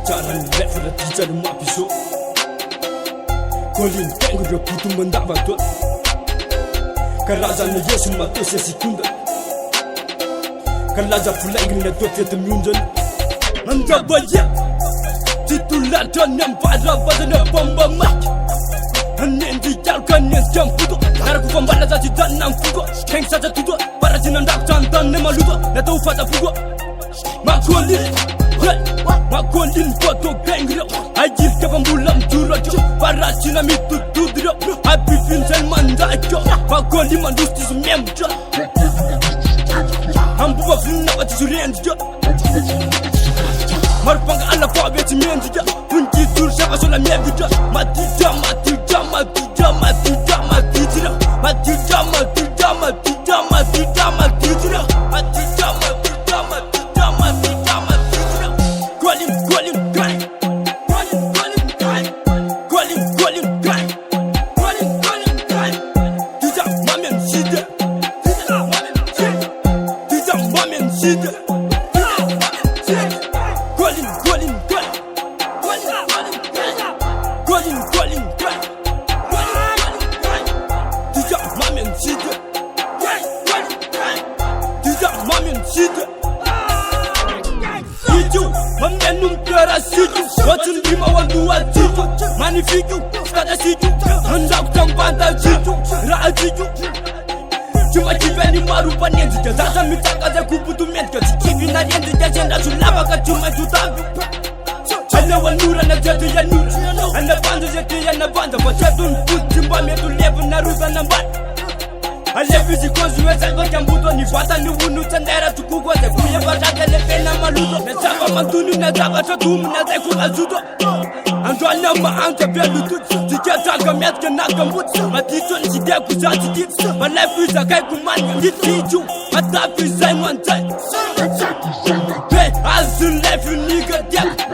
Jalan level di jalan mapiso Kolin tengo yo puto mandava tot Karazana yesu matosy sekunda Kalaza fulaingina na tua fiata miunjana Andabaya Titulata nambarabadana bomba maki Hanendi jalka nenjam puto Naraku fambala za jidan nam fugo Keng saja tuto Para jinandak jantan ne maluto Natau fata fugo Makolin Makolin foto gengro Ajil kapambulam jurajo Para jinamitu tudro Happy Vincent mandajo Makolin mandustis memjo Hambuwa funa wati surenjo Marpanga ala kwa beti menjo Punji tur shaka sola mevjo Matija matija matija matija matija Matija matija matija matija matija Matija matija matija matija matija Golin grind Golin grind Golin grind Dija mamen shide Dija mamen shide Watun lima wandu atijo Magnifico, stada sijo Handak tambanda jijo Raa jijo Cuma kibeni marupa nenjija Zaza mitaka za kubutu mentka Tikivi na nenjija Jenda sulava ka cuma jutavi Ana wanura na jatu ya nura Ana banda jati ya na banda Pachatun putimba metu levu na ruza na banda Alevisi konsume salva kambuto Ni fata ni wunu tandera tukugwaze Kuya batata lepena maluto Nezaba mantunu nezaba tatumu Nezeku azuto Andwana ma anta belutu Tiketa kametka na kambuto Matito ni side kuzati tips Malefisa kai kumanya Nitiju Matafi zai mantai Hey, azu lefu nigga dek